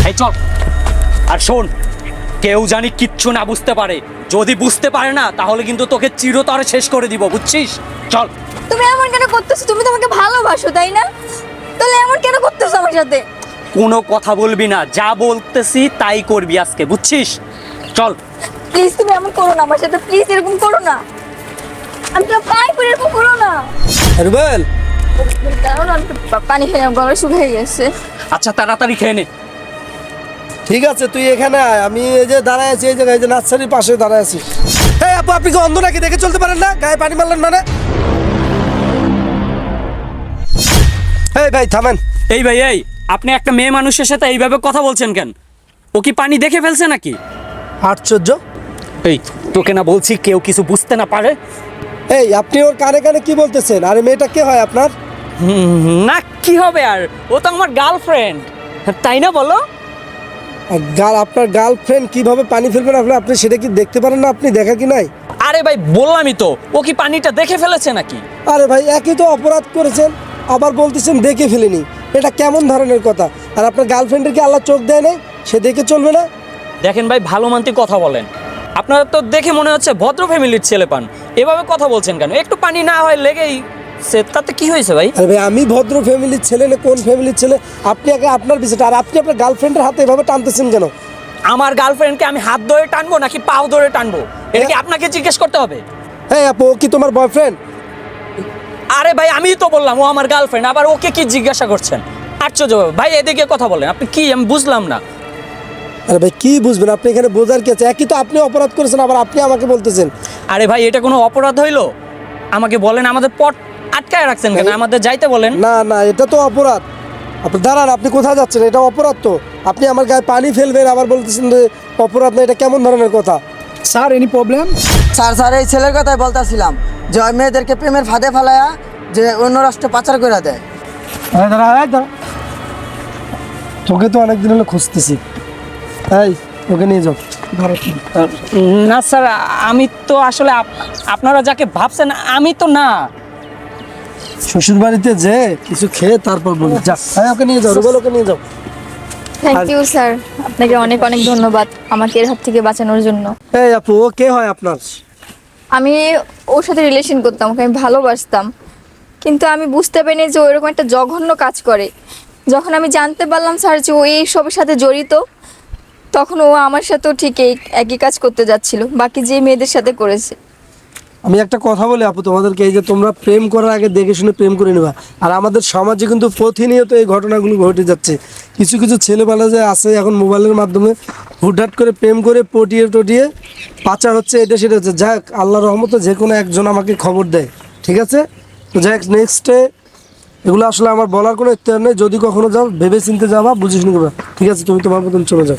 এই চল। আর শোন, কেউ জানি কিচ্ছু না বুঝতে পারে, যদি বুঝতে পারে না তাহলে কিন্তু তোকে চিরতরে শেষ করে দিব, বুঝছিস? চল। তুমি এমন কেন করতেছো? তুমি তো আমাকে ভালোবাসো, তাই না? তাহলে এমন কেন করতেছো আমার সাথে? কোনো কথা বলবি না, যা বলতেছি তাই করবি আজকে, বুঝছিস? চল। প্লিজ তুমি এমন করো না আমার সাথে, প্লিজ এরকম করো না। আমি তো পাই করে এরকম করো না। রুবেল, কারণ আমি পানি খেয়ে গলা শুকিয়ে গেছে। আচ্ছা তাড়াতাড়ি খেয়ে নে। ঠিক আছে তুই এখানে আয়, আমি এই যে দাঁড়ায় আছি, এই জায়গায় যে নার্সারির পাশে দাঁড়ায় আছি। এই আপু, আপনি কি অন্ধ নাকি? দেখে চলতে পারেন না? গায়ে পানি মারলেন মানে? এই ভাই থামেন। এই ভাই, এই আপনি একটা মেয়ে মানুষের সাথে এইভাবে কথা বলছেন কেন? ও কি পানি দেখে ফেলছে নাকি? আশ্চর্য। এই তোকে না বলছি কেউ কিছু বুঝতে না পারে। এই আপনি ওর কানে কানে কি বলতেছেন? আরে মেয়েটা কে হয় আপনার? না কি হবে আর, ও তো আমার গার্লফ্রেন্ড, তাই না বলো? আপনার গার্লফ্রেন্ড কিভাবে পানি ফেলবেন আপনি সেটা কি দেখতে পারেন না? আপনি দেখা কি নাই? আরে ভাই বললামই তো, ও কি পানিটা দেখে ফেলেছে নাকি? আরে ভাই একই তো অপরাধ করেছেন, আবার বলতেছেন দেখে ফেলিনি। এটা কেমন ধরনের কথা? আর আপনার গার্লফ্রেন্ডের কি আল্লাহ চোখ দেয় নাই? সে দেখে চলবে না? দেখেন ভাই, ভালো মানতে কথা বলেন। আপনারা তো দেখে মনে হচ্ছে ভদ্র ফ্যামিলির ছেলে পান, এভাবে কথা বলছেন কেন? একটু পানি না হয় লেগেই সে, তাতে কি হয়েছে ভাই? আরে ভাই আমি ভদ্র ফ্যামিলির ছেলে না কোন ফ্যামিলির ছেলে? আপনি আগে আপনার বিষয়টা, আর আপনি আপনার গার্লফ্রেন্ডের হাতে এভাবে টানতেছেন কেন? আমার গার্লফ্রেন্ডকে আমি হাত ধরে টানবো নাকি পাও ধরে টানবো, এটা কি আপনাকে জিজ্ঞেস করতে হবে? হ্যাঁ আপু, ও কি তোমার বয়ফ্রেন্ড? আরে ভাই আমি তো বললাম ও আমার গার্লফ্রেন্ড, আবার ওকে কি জিজ্ঞাসা করছেন? আশ্চর্য ভাই, এদিকে কথা বলেন। আপনি কি, আমি বুঝলাম না। আরে ভাই কি বুঝবেন আপনি? এখানে বোঝার কি আছে? একই তো আপনি অপরাধ করেছেন, আবার আপনি আমাকে বলতেছেন। আরে ভাই এটা কোনো অপরাধ হইলো? আমাকে বলেন, আমাদের পথ আটকায় রাখছেন কেন? আমাদের যাইতে বলেন। না না, এটা তো অপরাধ। আপনি দাঁড়ান, আপনি কোথায় যাচ্ছেন? এটা অপরাধ তো। আপনি আমার গায়ে পানি ফেলবেন আবার বলতেছেন যে অপরাধ না, এটা কেমন ধরনের কথা? Sir any problem? স্যার এই ছেলের কথাই বলতেছিলাম যে ওই মেয়েদেরকে প্রেমের ফাঁদে ফেলায়া যে অন্য রাষ্ট্রে পাচার করে দেয়। দাঁড়া, তোকে তো অনেকদিন হলো খুঁজতেছি। এই ওকে নিয়ে যাও। না স্যার, আমি তো আসলে আপনারা যাকে ভাবছেন আমি তো না। শ্বশুর বাড়িতে যে কিছু খেয়ে তারপর বলি যা। হ্যাঁ ওকে নিয়ে যাও, রুবেল ওকে নিয়ে যাও। থ্যাংক ইউ স্যার, আপনাকে অনেক অনেক ধন্যবাদ আমাকে এর হাত থেকে বাঁচানোর জন্য। এই আপু, ও কে হয় আপনার? আমি ওর সাথে রিলেশন করতাম, ওকে আমি ভালোবাসতাম, কিন্তু আমি বুঝতে পারিনি যে ও এরকম একটা জঘন্য কাজ করে। যখন আমি জানতে পারলাম স্যার যে ও এইসবের সাথে জড়িত, তখন ও আমার সাথেও ঠিক এই একই কাজ করতে যাচ্ছিল বাকি যে মেয়েদের সাথে করেছে। আমি একটা কথা বলি আপু তোমাদেরকে, এই যে তোমরা প্রেম করার আগে দেখে শুনে প্রেম করে নেবা। আর আমাদের সমাজে কিন্তু প্রতিনিয়ত এই ঘটনাগুলো ঘটে যাচ্ছে। কিছু কিছু ছেলেবেলা যে আছে এখন মোবাইলের মাধ্যমে হুটহাট করে প্রেম করে পটিয়ে পাচার হচ্ছে, এটা সেটা হচ্ছে। যাক আল্লাহর রহমতে যে কোনো একজন আমাকে খবর দেয়, ঠিক আছে? তো যাক নেক্সটে এগুলো আসলে আমার বলার কোনো ইচ্ছা নেই। যদি কখনো যাও ভেবে চিনতে যাবা, বুঝে শুনে করবা, ঠিক আছে? তুমি তোমার মতন চলে যাও।